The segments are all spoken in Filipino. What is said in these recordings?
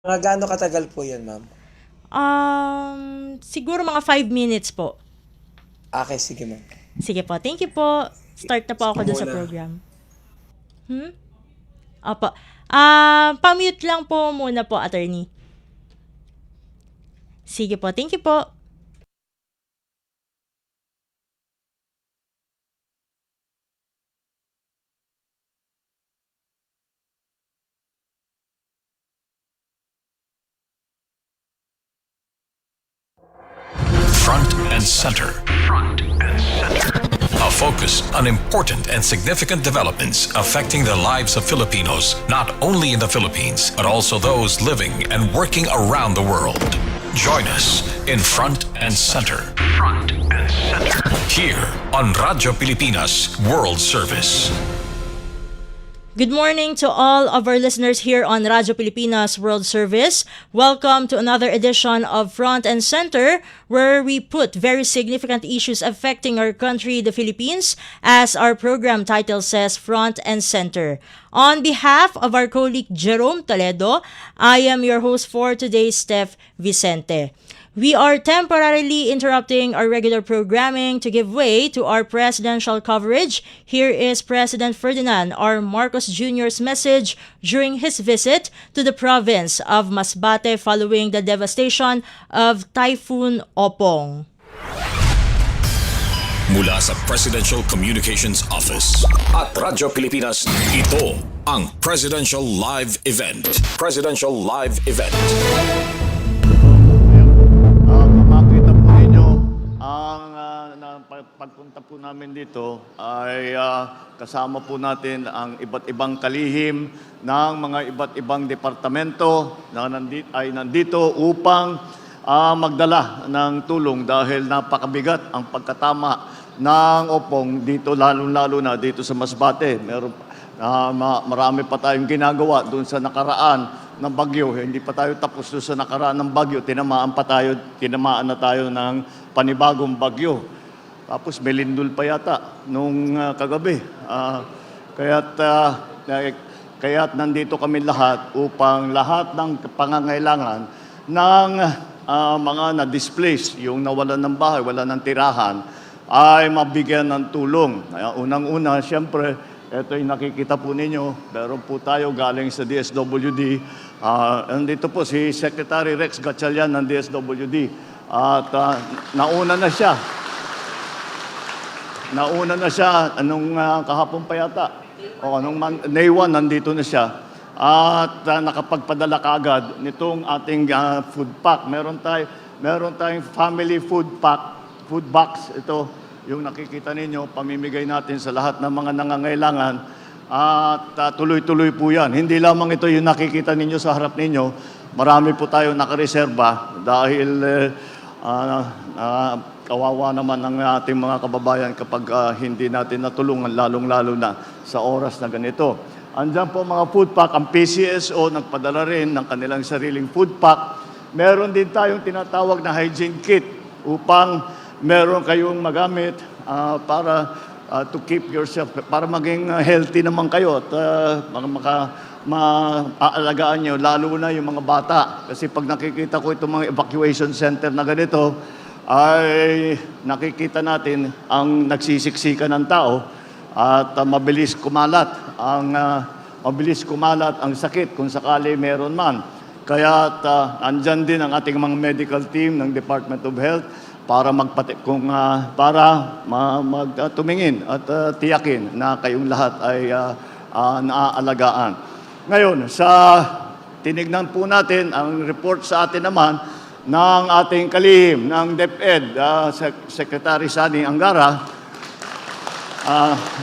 Mga gaano katagal po yun, ma'am? Siguro mga 5 minutes po. Okay, sige, ma'am. Sige po, thank you po. Start na po Sige ako dun sa muna. program. Hmm? Opo. Pa-mute lang po muna po, attorney. Sige po, thank you po. Front and Center. Front and Center. A focus on important and significant developments affecting the lives of Filipinos, not only in the Philippines, but also those living and working around the world. Join us in Front and Center. Front and Center. Here on Radyo Pilipinas World Service. Good morning to all of our listeners here on Radyo Pilipinas World Service. Welcome to another edition of Front and Center, where we put very significant issues affecting our country, the Philippines, as our program title says, Front and Center. On behalf of our colleague Jerome Toledo, I am your host for today, Steph Vicente. We are temporarily interrupting our regular programming to give way to our presidential coverage. Here is President Ferdinand R. Marcos Jr.'s message during his visit to the province of Masbate following the devastation of Typhoon Opong. Mula sa Presidential Communications Office at Radyo Pilipinas, ito ang Presidential Live Event. Presidential Live Event. Makita po ninyo, ang pagpunta po namin dito ay kasama po natin ang iba't ibang kalihim ng mga iba't ibang departamento na nandito upang magdala ng tulong dahil napakabigat ang pagkatama ng opong dito, lalo-lalo na dito sa Masbate. Marami pa tayong ginagawa doon sa nakaraan ng bagyo. Hindi pa tayo tapos doon sa nakaraan ng bagyo. Tinamaan na tayo ng panibagong bagyo. Tapos may lindol pa yata nung kagabi. Kaya't nandito kami lahat upang lahat ng pangangailangan ng mga na-displace, yung nawalan ng bahay, wala ng tirahan, ay mabigyan ng tulong. Unang-una, siyempre, ito yung nakikita po ninyo, meron po tayo galing sa DSWD. Nandito po si Secretary Rex Gatchalian ng DSWD. At nauna na siya. Anong kahapon pa yata. Day 1, nandito na siya. At nakapagpadala kaagad nitong ating food pack. Meron tayong family food box. Ito, yung nakikita ninyo, pamimigay natin sa lahat ng mga nangangailangan. At tuloy-tuloy po yan. Hindi lamang ito yung nakikita ninyo sa harap ninyo. Marami po tayo nakareserba dahil kawawa naman ang ating mga kababayan kapag hindi natin natulungan, lalong-lalo na sa oras na ganito. Andyan po mga food pack. Ang PCSO nagpadala rin ng kanilang sariling food pack. Meron din tayong tinatawag na hygiene kit upang meron kayong magamit para to keep yourself, para maging healthy naman kayo at maaalagaan nyo, lalo na yung mga bata. Kasi pag nakikita ko itong mga evacuation center na ganito, ay nakikita natin ang nagsisiksikan ng tao at mabilis kumalat ang sakit kung sakali meron man. Kaya andyan din ang ating mga medical team ng Department of Health para tumingin at tiyakin na kayong lahat ay naaalagaan. Ngayon, tinignan po natin ang report sa atin naman ng ating kalihim ng DepEd, Secretary Sani Angara.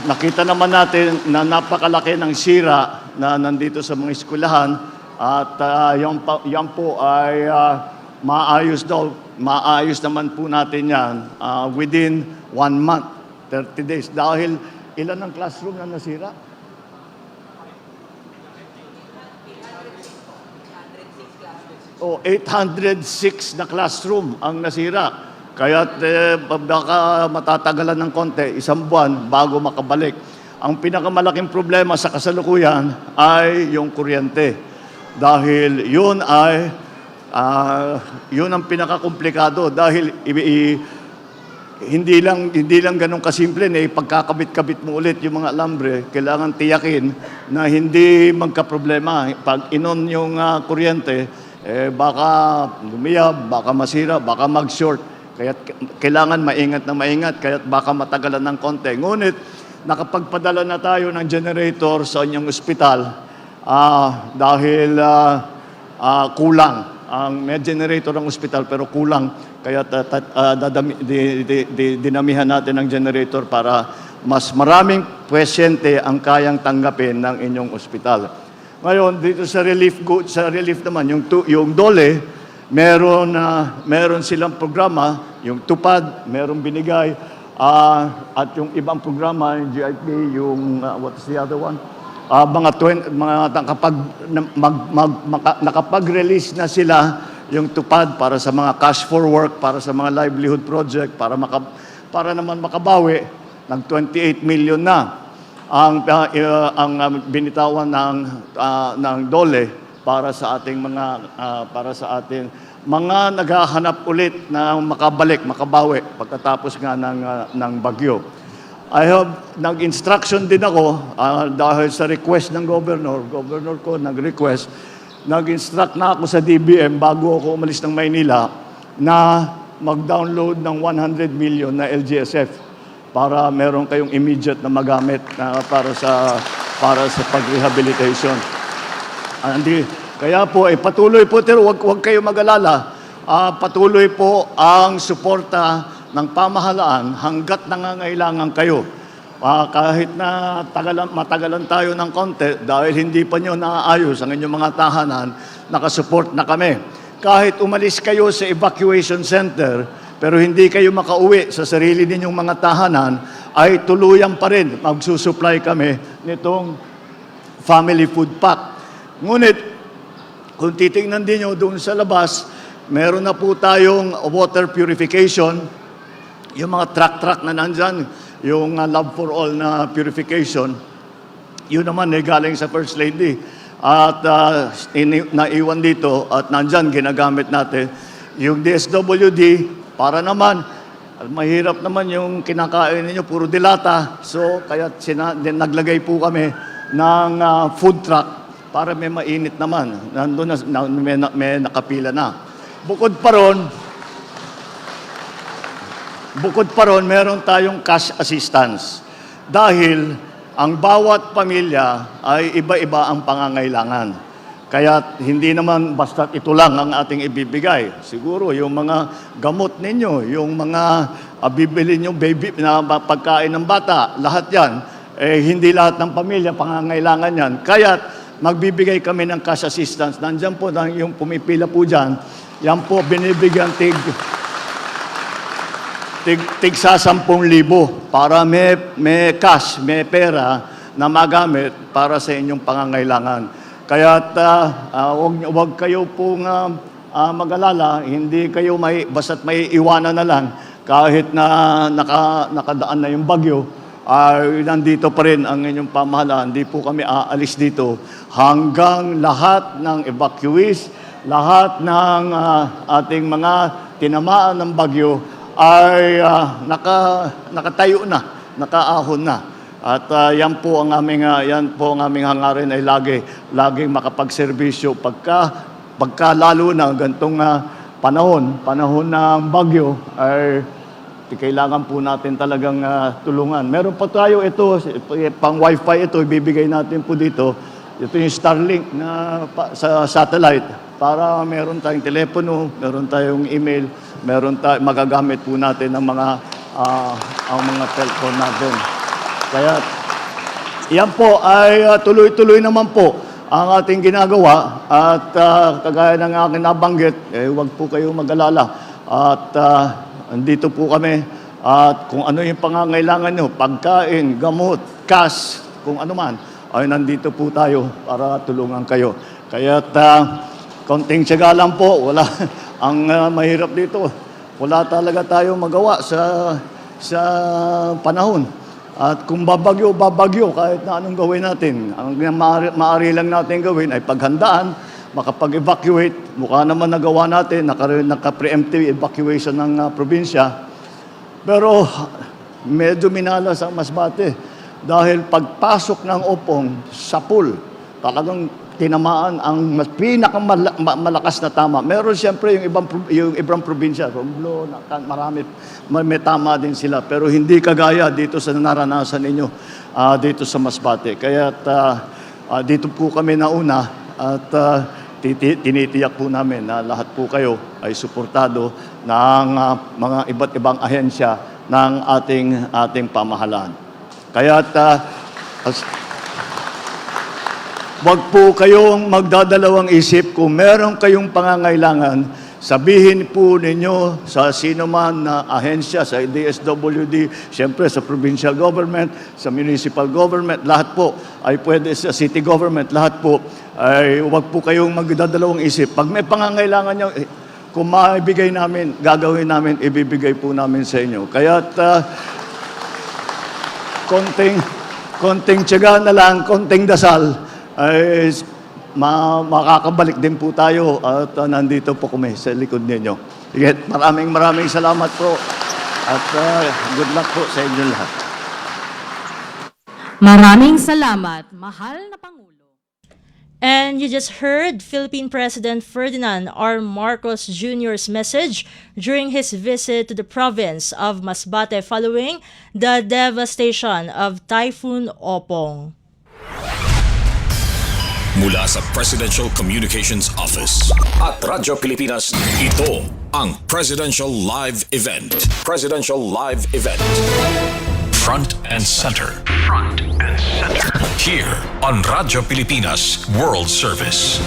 Nakita naman natin na napakalaki ng sira na nandito sa mga eskwelahan at yan po ay maayos naman po natin yan within 1 month, 30 days. Dahil ilan ang classroom na nasira? 806 na classroom ang nasira. Kaya baka matatagalan ng konti, 1 buwan bago makabalik. Ang pinakamalaking problema sa kasalukuyan ay yung kuryente. dahil yun ang pinakakomplikado dahil hindi lang ganun kasimple na ipagkakabit-kabit mo ulit yung mga alambre. Kailangan tiyakin na hindi magkaproblema. Pag inon yung kuryente, baka lumiyab, baka masira, baka mag-short. Kaya kailangan maingat na maingat, kaya baka matagalan ng konti. Ngunit nakapagpadala na tayo ng generator sa inyong ospital dahil kulang. May generator ang ospital pero kulang. Kaya dinamihan natin ang generator para mas maraming pasyente ang kayang tanggapin ng inyong ospital. Ngayon, dito sa relief naman, yung DOLE, meron silang programa, yung TUPAD, meron binigay, at yung ibang programa, yung GIP, yung, what's the other one? Nakapag-release na sila yung TUPAD para sa mga cash for work, para sa mga livelihood project, para naman makabawi ng 28 million na ang binitawan ng DOLE para sa ating mga naghahanap ulit na makabawi pagkatapos nga ng bagyo. Nag-instruction din ako dahil sa request ng governor ko nag-request, nag-instruct na ako sa DBM bago ako umalis ng Maynila na mag-download ng 100 million na LGSF para meron kayong immediate na magamit para sa pag-rehabilitation. Kaya po, patuloy po, pero huwag kayo mag-alala. Patuloy po ang suporta ng pamahalaan hanggat nangangailangan kayo. Kahit na matagalan tayo ng konti dahil hindi pa nyo naaayos ang inyong mga tahanan, nakasupport na kami. Kahit umalis kayo sa evacuation center, pero hindi kayo makauwi sa sarili ninyong mga tahanan, ay tuluyan pa rin magsusupply kami nitong family food pack. Ngunit, kung titingnan din nyo doon sa labas, meron na po tayong water purification, yung mga truck na nandyan, yung Love for All na purification, yun naman galing sa First Lady. At naiwan dito at nandyan ginagamit natin. Yung DSWD, para naman, mahirap naman yung kinakain ninyo, puro dilata. So, kaya naglagay po kami ng food truck para may mainit naman. Nandun may nakapila na. Bukod pa ron, meron tayong cash assistance. Dahil ang bawat pamilya ay iba-iba ang pangangailangan. Kaya hindi naman basta ito lang ang ating ibibigay. Siguro yung mga gamot ninyo, yung mga bibili nyo baby na pagkain ng bata, lahat yan, hindi lahat ng pamilya pangangailangan yan. Kaya magbibigay kami ng cash assistance. Nandiyan po, yung pumipila po dyan, yan po binibigyan tig sa 10,000 para may cash, may pera na magamit para sa inyong pangangailangan. Kaya huwag kayo pong mag-alala, hindi kayo basta't may iwanan na lang kahit na nakadaan na yung bagyo, nandito pa rin ang inyong pamahalaan. Hindi po kami aalis dito hanggang lahat ng evacuees, lahat ng ating mga tinamaan ng bagyo ay nakatayo na, nakaahon na. At yan po ang aming hangarin ay laging makapagserbisyo pagka lalo na gantong panahon ng bagyo ay kailangan po natin talagang tulungan. Meron pa tayo ito, pang wifi ito, ibibigay natin po dito. Ito yung Starlink na sa satellite para meron tayong telepono, meron tayong email, magagamit po natin ang mga telephone natin. Kaya yan po ay tuloy-tuloy naman po ang ating ginagawa at kagaya ng aking nabanggit, huwag po kayo mag-alala at andito po kami at kung ano yung pangangailangan nyo, pagkain, gamot, cash, kung ano man, ay nandito po tayo para tulungan kayo. Kaya konting tiyaga lang po, wala ang mahirap dito. Wala talaga tayo magawa sa panahon. At kung babagyo, kahit na anong gawin natin. Ang maaari lang natin gawin ay paghandaan makapag-evacuate. Mukha naman nagawa natin, naka-preemptive evacuation ng probinsya. Pero medyo minalas ang Masbate dahil pagpasok ng Opong sa pool, talagang tinamaan ang pinakamalakas na tama. Meron siyempre yung ibang probinsya, Romblon, marami, may tama din sila. Pero hindi kagaya dito sa naranasan ninyo dito sa Masbate. Kaya dito po kami nauna at tinitiyak po namin na lahat po kayo ay suportado ng mga iba't ibang ahensya ng ating pamahalaan. Kaya wag po kayong magdadalawang isip kung meron kayong pangangailangan, sabihin po ninyo sa sino man na ahensya, sa DSWD, siyempre sa provincial government, sa municipal government, lahat po ay pwede, sa city government, lahat po ay wag po kayong magdadalawang isip. Pag may pangangailangan nyo, kung maibigay namin, gagawin namin, ibibigay po namin sa inyo. Kaya konting tiyaga na lang, konting dasal, ay makakabalik din po tayo at nandito po kami sa likod ninyo. Sige, maraming salamat po at good luck po sa inyo lahat. Maraming salamat, mahal na Pangulo. And you just heard Philippine President Ferdinand R. Marcos Jr.'s message during his visit to the province of Masbate following the devastation of Typhoon Opong. Mula sa Presidential Communications Office at Radyo Pilipinas, ito ang Presidential Live Event. Presidential Live Event. Front and Center. Front and Center. Here on Radyo Pilipinas World Service.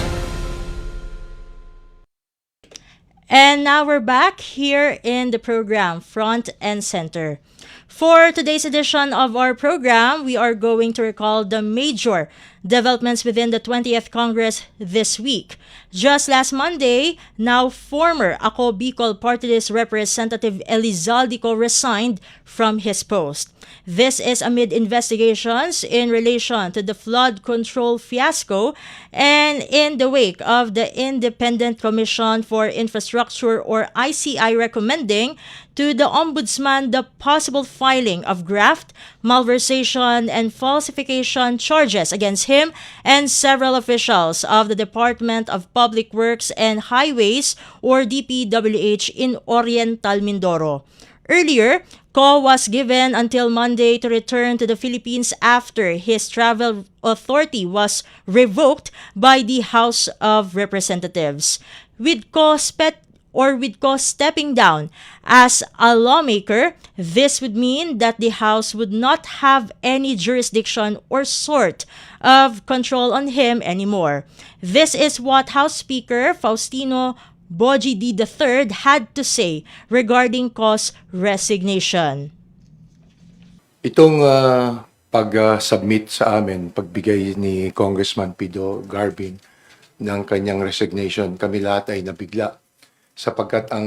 And now we're back here in the program, Front and Center. For today's edition of our program, we are going to recall the major developments within the 20th Congress this week. Just last Monday, now former Ako Bicol Party List Representative Elizaldico resigned from his post. This is amid investigations in relation to the flood control fiasco and in the wake of the Independent Commission for Infrastructure or ICI recommending to the Ombudsman the possible filing of graft, malversation, and falsification charges against him and several officials of the Department of Public Works and Highways or DPWH in Oriental Mindoro. Earlier, Ko was given until Monday to return to the Philippines after his travel authority was revoked by the House of Representatives. With Ko stepping down as a lawmaker, this would mean that the House would not have any jurisdiction or sort of control on him anymore. This is what House Speaker Faustino Boji D. III had to say regarding Ko's resignation. Itong pag-submit sa amin, pagbigay ni Congressman Pido Garbin ng kanyang resignation, kami lahat ay nabigla sapagkat ang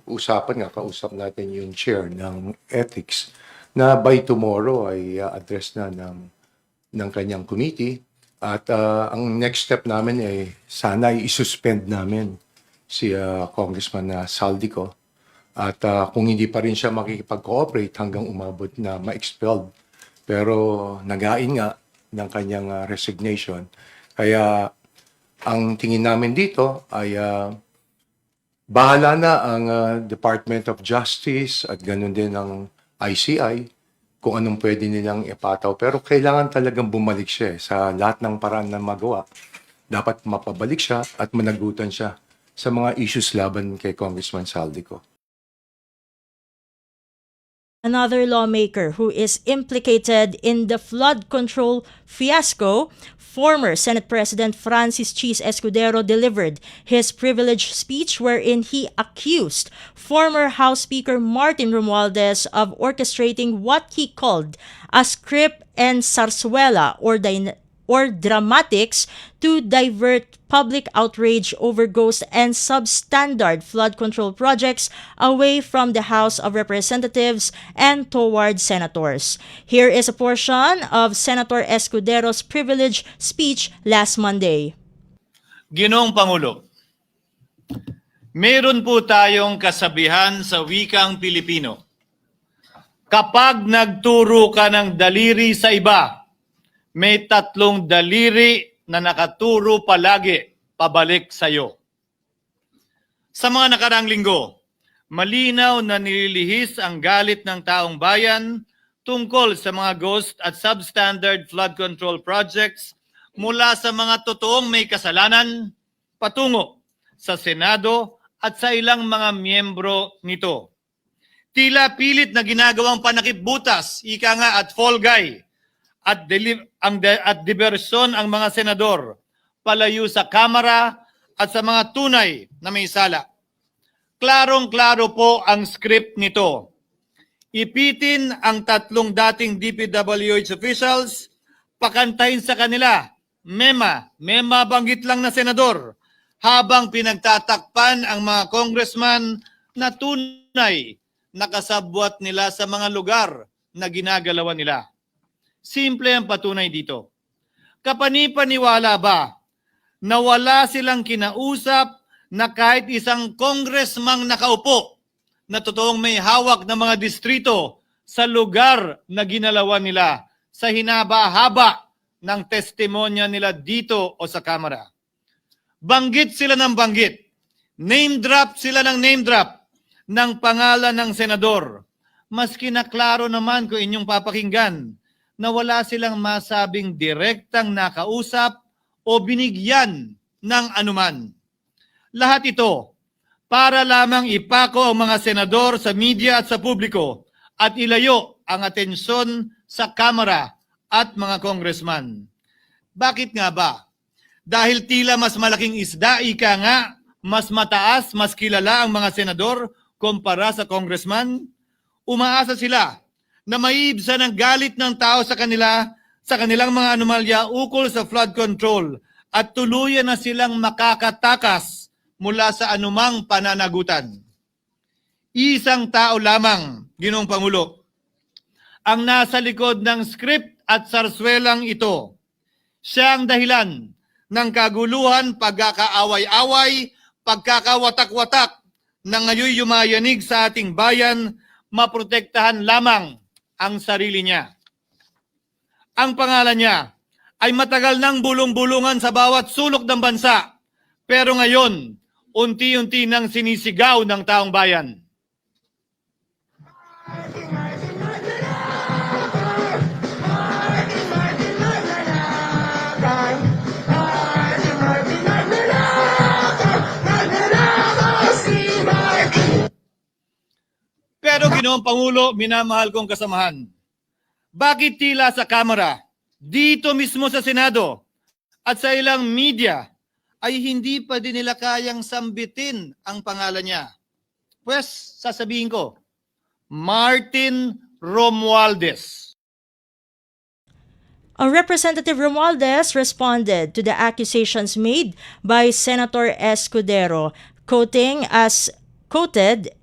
usapan nga, kausap natin yung chair ng ethics na by tomorrow ay address na ng kanyang committee at ang next step namin ay sana i-suspend namin si Congressman Saldico at kung hindi pa rin siya makikipag-cooperate hanggang umabot na ma-expelled. Pero nagain nga ng kanyang resignation. Kaya ang tingin namin dito ay bahala na ang Department of Justice at ganun din ang ICI kung anong pwede nilang ipataw. Pero kailangan talagang bumalik siya sa lahat ng paraan na magawa. Dapat mapabalik siya at managutan siya sa mga issues laban kay Congressman Saldico. Another lawmaker who is implicated in the flood control fiasco, former Senate President Francis Chis Escudero delivered his privileged speech wherein he accused former House Speaker Martin Romualdez of orchestrating what he called a script and zarzuela or dramatics to divert public outrage over ghost and substandard flood control projects away from the House of Representatives and toward senators. Here is a portion of Senator Escudero's privileged speech last Monday. Ginoong Pangulo, meron po tayong kasabihan sa wikang Pilipino. Kapag nagturo ka ng daliri sa iba, may tatlong daliri na nakaturo palagi pabalik sa iyo. Sa mga nakaraang linggo, malinaw na nililihis ang galit ng taong bayan tungkol sa mga ghost at substandard flood control projects mula sa mga totoong may kasalanan patungo sa Senado at sa ilang mga miyembro nito. Tila pilit na ginagawang panakipbutas, ika nga at fall guy, at diversyon ang mga senador palayo sa Kamara at sa mga tunay na may sala. Klarong-klaro po ang script nito. Ipitin ang tatlong dating DPWH officials, pakantahin sa kanila, mema banggit lang na senador, habang pinagtatakpan ang mga congressman na tunay nakasabwat nila sa mga lugar na ginagalawan nila. Simple ang patunay dito. Kapanipaniwala ba na wala silang kinausap na kahit isang congressman nakaupo na totoong may hawak ng mga distrito sa lugar na ginalawan nila sa hinaba-haba ng testimonya nila dito o sa Kamara? Banggit sila ng banggit, name drop sila ng name drop ng pangalan ng senador. Maski na klaro naman kung inyong papakinggan na wala silang masabing direktang nakausap o binigyan ng anuman. Lahat ito para lamang ipako ang mga senador sa media at sa publiko at ilayo ang atensyon sa Kamara at mga congressman. Bakit nga ba? Dahil tila mas malaking isda, ika nga, mas mataas, mas kilala ang mga senador kumpara sa congressman? Umaasa sila na maiibsan ang galit ng tao sa kanila sa kanilang mga anomalya ukol sa flood control at tuluyan na silang makakatakas mula sa anumang pananagutan. Isang tao lamang, Ginoong Pangulo, ang nasa likod ng script at sarswelang ito. Siya ang dahilan ng kaguluhan, pagkakaaway-away, pagkakawatak-watak na ngayon yumayanig sa ating bayan, maprotektahan lamang ang sarili niya. Ang pangalan niya ay matagal nang bulong-bulungan sa bawat sulok ng bansa, pero ngayon, unti-unti nang sinisigaw ng taong bayan. Pero Ginoong Pangulo, minamahal kong kasamahan, bakit tila sa Kamara, dito mismo sa Senado, at sa ilang media, ay hindi pa din nila kayang sambitin ang pangalan niya? Pues, sasabihin ko, Martin Romualdez. Representative Romualdez responded to the accusations made by Senator Escudero, quoted,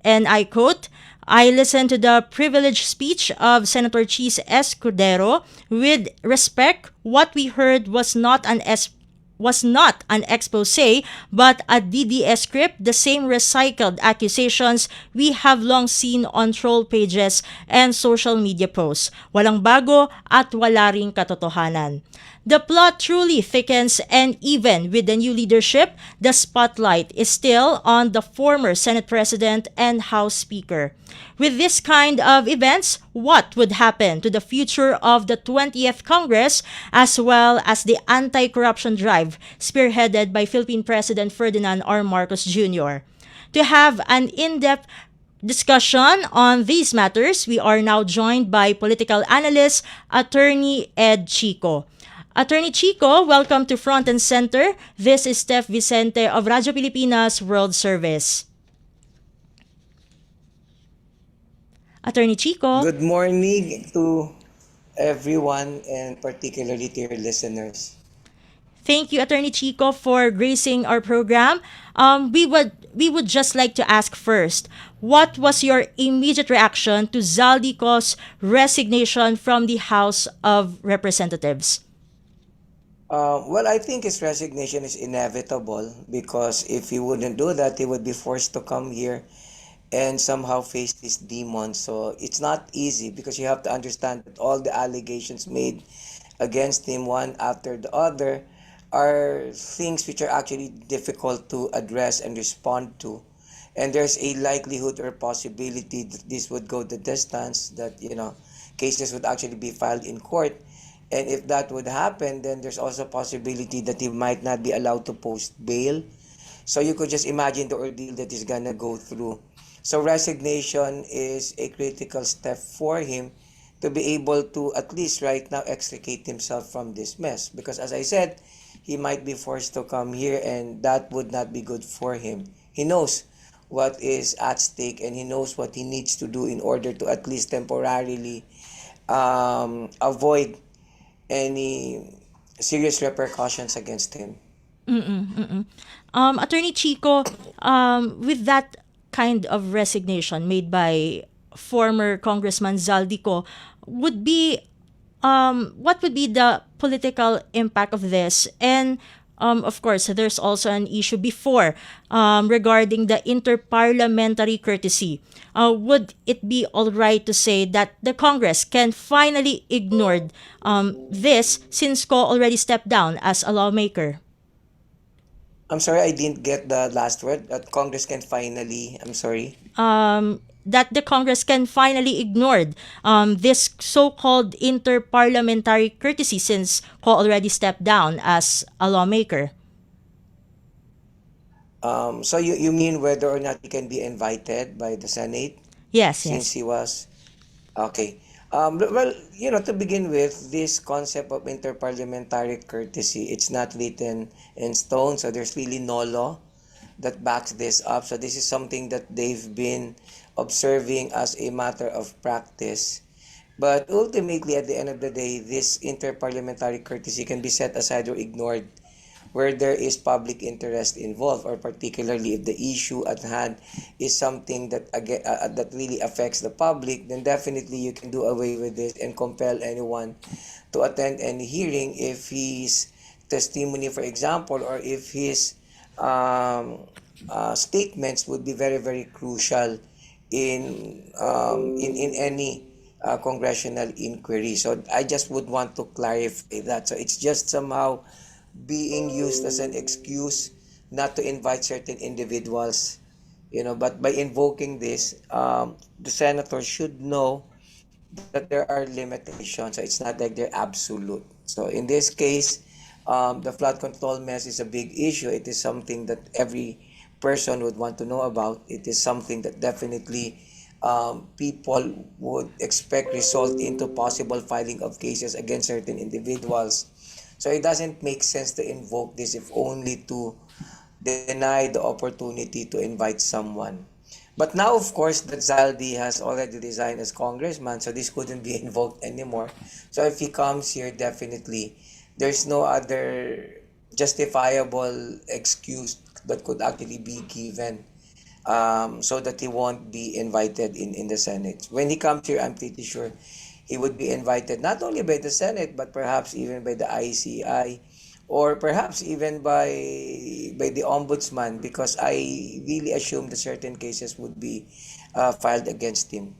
and I quote, I listened to the privileged speech of Senator Chis Escudero. With respect, what we heard was not an expose, but a DDS script, the same recycled accusations we have long seen on troll pages and social media posts. Walang bago at wala ring katotohanan. The plot truly thickens, and even with the new leadership, the spotlight is still on the former Senate President and House Speaker. With this kind of events, what would happen to the future of the 20th Congress as well as the anti-corruption drive spearheaded by Philippine President Ferdinand R. Marcos Jr.? To have an in-depth discussion on these matters, we are now joined by political analyst, Attorney Ed Chico. Attorney Chico, welcome to Front and Center. This is Steph Vicente of Radyo Pilipinas World Service. Attorney Chico. Good morning to everyone and particularly to your listeners. Thank you, Attorney Chico, for gracing our program. We would just like to ask first, what was your immediate reaction to Zaldico's resignation from the House of Representatives? Well, I think his resignation is inevitable because if he wouldn't do that, he would be forced to come here and somehow face this demon. So it's not easy because you have to understand that all the allegations made against him, one after the other, are things which are actually difficult to address and respond to. And there's a likelihood or possibility that this would go the distance, that, cases would actually be filed in court. And if that would happen, then there's also a possibility that he might not be allowed to post bail. So you could just imagine the ordeal that he's gonna go through. So resignation is a critical step for him to be able to at least right now extricate himself from this mess. Because as I said, he might be forced to come here and that would not be good for him. He knows what is at stake and he knows what he needs to do in order to at least temporarily avoid any serious repercussions against him. Attorney Chico, with that kind of resignation made by former Congressman Zaldico, would be what would be the political impact of this? And of course, there's also an issue before regarding the interparliamentary courtesy. Would it be all right to say that the Congress can finally ignore this since Ko already stepped down as a lawmaker? I'm sorry, I didn't get the last word. That Congress can finally, I'm sorry. That the Congress can finally ignore this so-called interparliamentary courtesy since Ko already stepped down as a lawmaker. So you mean whether or not he can be invited by the Senate Yes, since yes. he was okay. Well, to begin with, this concept of interparliamentary courtesy, it's not written in stone, so there's really no law that backs this up. So this is something that they've been observing as a matter of practice. But ultimately, at the end of the day, this interparliamentary courtesy can be set aside or ignored where there is public interest involved, or particularly if the issue at hand is something that that really affects the public, then definitely you can do away with this and compel anyone to attend any hearing if his testimony, for example, or if his statements would be very, very crucial in any congressional inquiry. So I just would want to clarify that. So it's just somehow being used as an excuse not to invite certain individuals, but by invoking this, the senators should know that there are limitations. So it's not like they're absolute. So in this case, the flood control mess is a big issue. It is something that every person would want to know about. It is something that definitely people would expect result into possible filing of cases against certain individuals. So it doesn't make sense to invoke this if only to deny the opportunity to invite someone. But now, of course, that Zaldi has already resigned as congressman, so this couldn't be invoked anymore. So if he comes here, definitely, there's no other justifiable excuse that could actually be given so that he won't be invited in the Senate. When he comes here, I'm pretty sure he would be invited not only by the Senate, but perhaps even by the ICI, or perhaps even by the ombudsman, because I really assume that certain cases would be filed against him.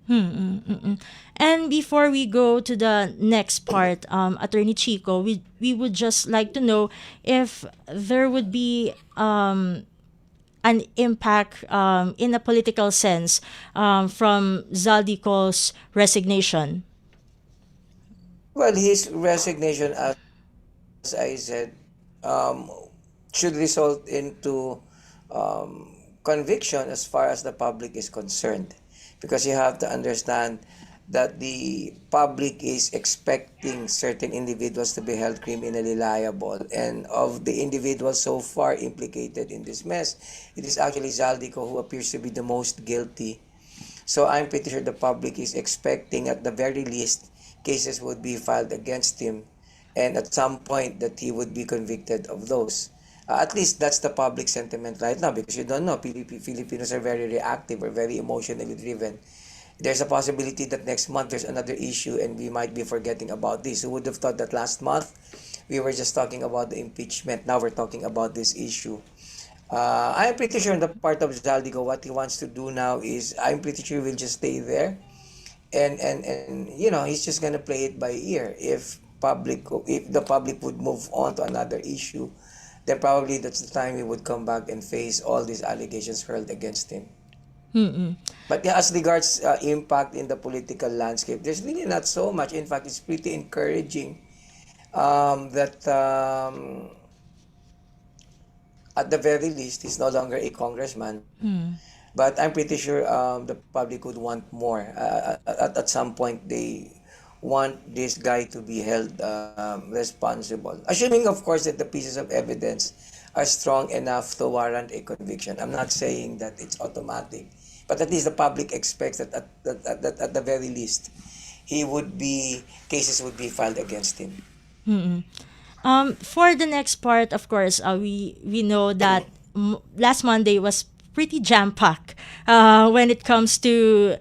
And before we go to the next part, Attorney Chico, we would just like to know if there would be an impact in a political sense from Zaldico's resignation. Well, his resignation, as I said, should result into conviction as far as the public is concerned. Because you have to understand that the public is expecting certain individuals to be held criminally liable. And of the individuals so far implicated in this mess, it is actually Zaldico who appears to be the most guilty. So I'm pretty sure the public is expecting at the very least cases would be filed against him, and at some point that he would be convicted of those. At least that's the public sentiment right now, because you don't know, Filipinos are very reactive or very emotionally driven. There's a possibility that next month there's another issue and we might be forgetting about this. Who would have thought that last month we were just talking about the impeachment. Now we're talking about this issue. I'm pretty sure on the part of Zaldigo, what he wants to do now is, I'm pretty sure he will just stay there, and he's just gonna play it by ear. If the public would move on to another issue, then probably that's the time he would come back and face all these allegations hurled against him. But yeah, as regards impact in the political landscape, there's really not so much. In fact, it's pretty encouraging that at the very least, he's no longer a congressman. But I'm pretty sure the public would want more. At some point, they want this guy to be held responsible. Assuming, of course, that the pieces of evidence are strong enough to warrant a conviction. I'm not saying that it's automatic. But at least the public expects that at the very least, cases would be filed against him. For the next part, of course, we know that last Monday was pretty jam-packed when it comes to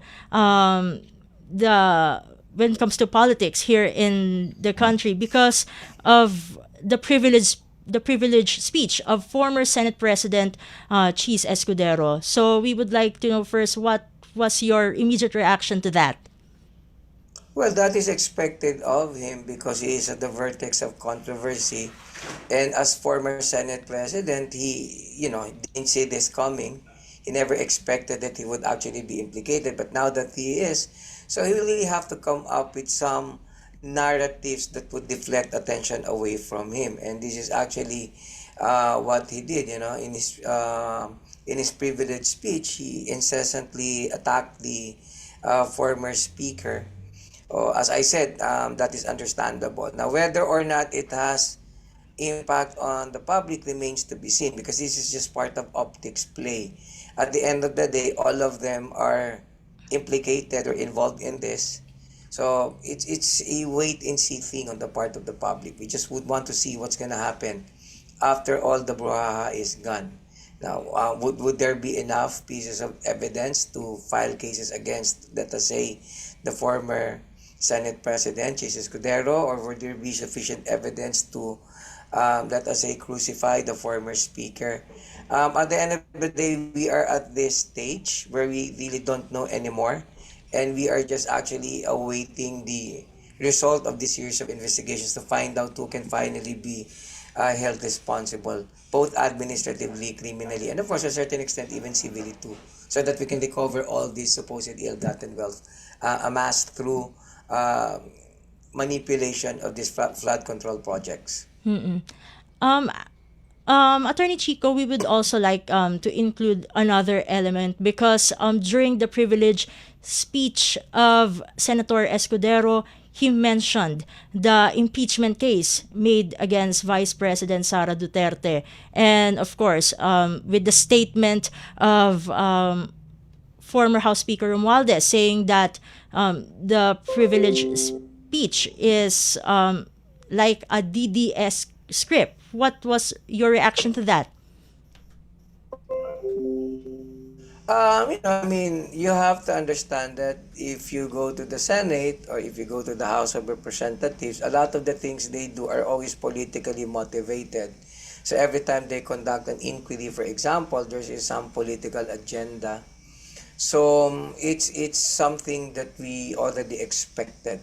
politics here in the country because of the privileged speech of former Senate President Chis Escudero. So we would like to know first, what was your immediate reaction to that? Well, that is expected of him because he is at the vertex of controversy. And as former Senate President, he didn't see this coming. He never expected that he would actually be implicated. But now that he is, so he will really have to come up with some narratives that would deflect attention away from him. And this is actually what he did, in his privileged speech. He incessantly attacked the former speaker. As I said, that is understandable. Now, whether or not it has impact on the public remains to be seen because this is just part of optics play. At the end of the day, all of them are implicated or involved in this. So it's a wait and see thing on the part of the public. We just would want to see what's going to happen after all the brouhaha is gone. Now, would there be enough pieces of evidence to file cases against, let us say, the former Senate President, Chis Escudero, or would there be sufficient evidence to, let us say, crucify the former speaker? At the end of the day, we are at this stage where we really don't know anymore, and we are just actually awaiting the result of this series of investigations to find out who can finally be held responsible, both administratively, criminally, and of course, to a certain extent, even civilly too, so that we can recover all this supposed ill-gotten wealth amassed through manipulation of these flood control projects. Attorney Chico, we would also like to include another element because during the privileged speech of Senator Escudero, he mentioned the impeachment case made against Vice President Sara Duterte. And of course, with the statement of former House Speaker Romualdez saying that the privileged speech is like a DDS script. What was your reaction to that? You have to understand that if you go to the Senate or if you go to the House of Representatives, a lot of the things they do are always politically motivated. So every time they conduct an inquiry, for example, there is some political agenda. So it's something that we already expected.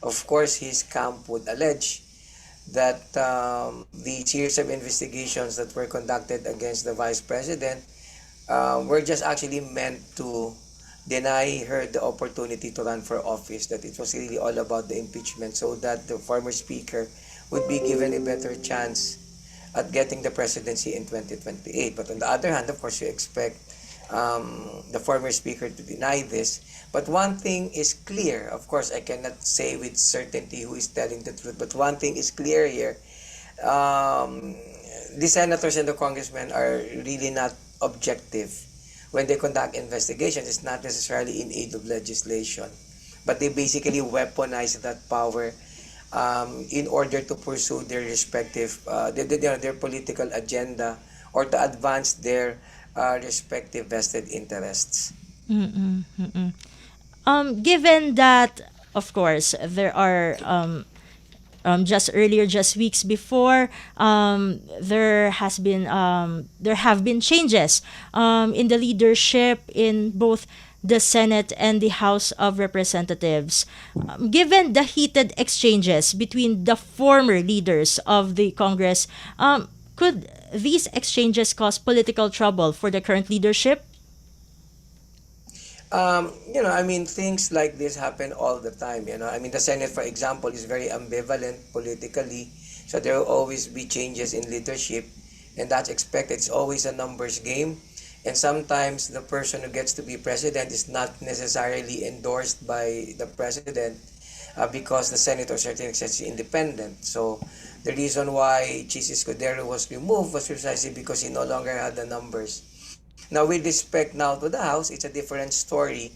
Of course, his camp would allege that the series of investigations that were conducted against the Vice President were just actually meant to deny her the opportunity to run for office, that it was really all about the impeachment so that the former speaker would be given a better chance at getting the presidency in 2028. But on the other hand, of course, you expect the former speaker to deny this. But one thing is clear. Of course, I cannot say with certainty who is telling the truth, but one thing is clear here. The senators and the congressmen are really not objective when they conduct investigations. It's not necessarily in aid of legislation, but they basically weaponize that power in order to pursue their respective their political agenda or to advance their respective vested interests. Given that, of course, there are just earlier, just weeks before, there have been changes in the leadership in both the Senate and the House of Representatives. Given the heated exchanges between the former leaders of the Congress, could these exchanges cause political trouble for the current leadership? Things like this happen all the time. The Senate, for example, is very ambivalent politically, so there will always be changes in leadership, and that's expected. It's always a numbers game, and sometimes the person who gets to be president is not necessarily endorsed by the president because the Senate, to a certain extent, is independent. So the reason why Chis Escudero was removed was precisely because he no longer had the numbers. Now, with respect now to the House, it's a different story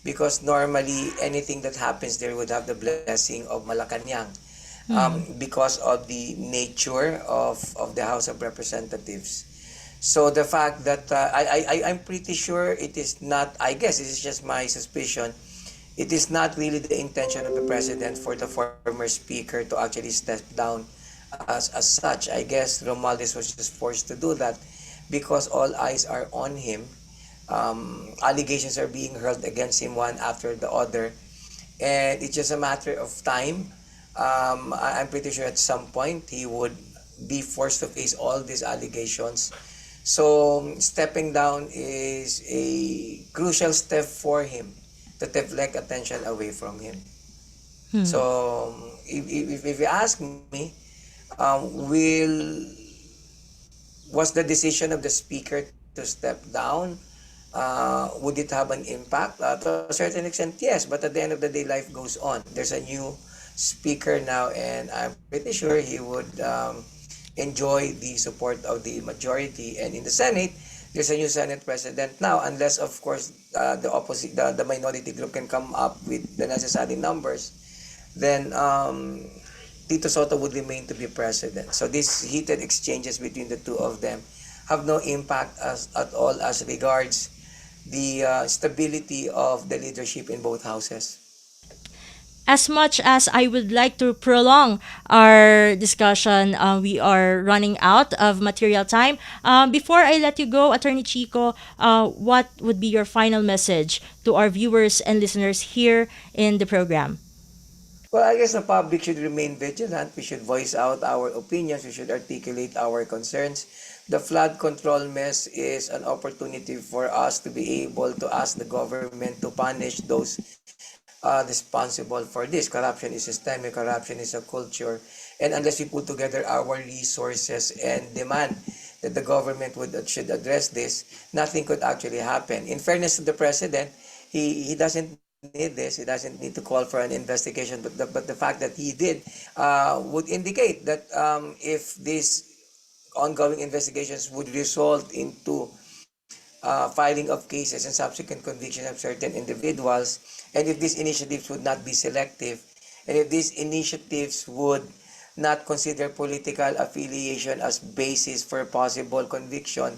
because normally anything that happens there would have the blessing of Malacanang because of the nature of the House of Representatives. So the fact that I'm pretty sure it is not, I guess this is just my suspicion, it is not really the intention of the President for the former Speaker to actually step down as such. I guess Romualdez was just forced to do that because all eyes are on him. Allegations are being hurled against him one after the other, and it's just a matter of time. I'm pretty sure at some point he would be forced to face all these allegations. So stepping down is a crucial step for him to deflect attention away from him. So if you ask me, was the decision of the Speaker to step down, would it have an impact? To a certain extent, yes. But at the end of the day, life goes on. There's a new Speaker now, and I'm pretty sure he would enjoy the support of the majority. And in the Senate, there's a new Senate President now, unless, of course, the minority group can come up with the necessary numbers. Then Tito Soto would remain to be president. So these heated exchanges between the two of them have no impact at all as regards the stability of the leadership in both houses. As much as I would like to prolong our discussion, we are running out of material time. Before I let you go, Attorney Chico, what would be your final message to our viewers and listeners here in the program? Well, I guess the public should remain vigilant. We should voice out our opinions. We should articulate our concerns. The flood control mess is an opportunity for us to be able to ask the government to punish those responsible for this. Corruption is systemic. Corruption is a culture. And unless we put together our resources and demand that the government should address this, nothing could actually happen. In fairness to the President, he doesn't need this. He doesn't need to call for an investigation, but the fact that he did would indicate that if these ongoing investigations would result into filing of cases and subsequent conviction of certain individuals, and if these initiatives would not be selective, and if these initiatives would not consider political affiliation as basis for possible conviction,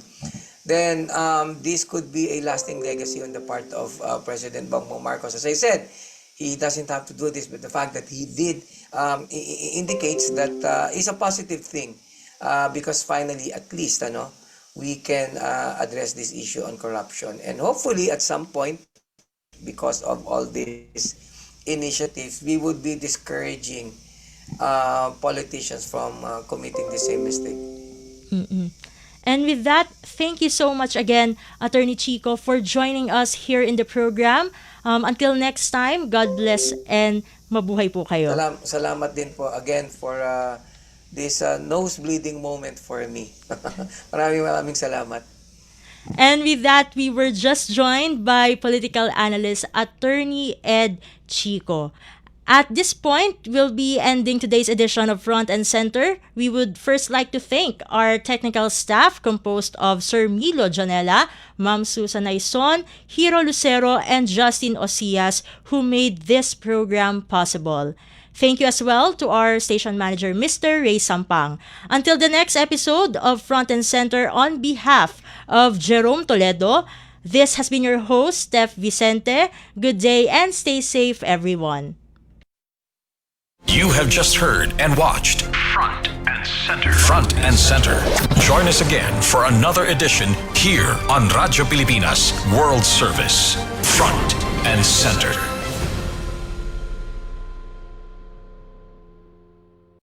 then this could be a lasting legacy on the part of President Bongbong Marcos. As I said, he doesn't have to do this, but the fact that he did indicates that it's a positive thing because finally, at least, we can address this issue on corruption. And hopefully, at some point, because of all these initiatives, we would be discouraging politicians from committing the same mistake. Mm-mm. And with that, thank you so much again, Attorney Chico, for joining us here in the program. Until next time, God bless and mabuhay po kayo. Salamat din po again for this nose-bleeding moment for me. Maraming salamat. And with that, we were just joined by political analyst Attorney Ed Chico. At this point, we'll be ending today's edition of Front and Center. We would first like to thank our technical staff composed of Sir Milo Janela, Ma'am Susan Naison, Hiro Lucero, and Justin Osias, who made this program possible. Thank you as well to our station manager, Mr. Ray Sampang. Until the next episode of Front and Center, on behalf of Jerome Toledo, this has been your host, Steph Vicente. Good day and stay safe, everyone. You have just heard and watched Front and Center. Front and Center. Join us again for another edition here on Radyo Pilipinas World Service. Front and Center.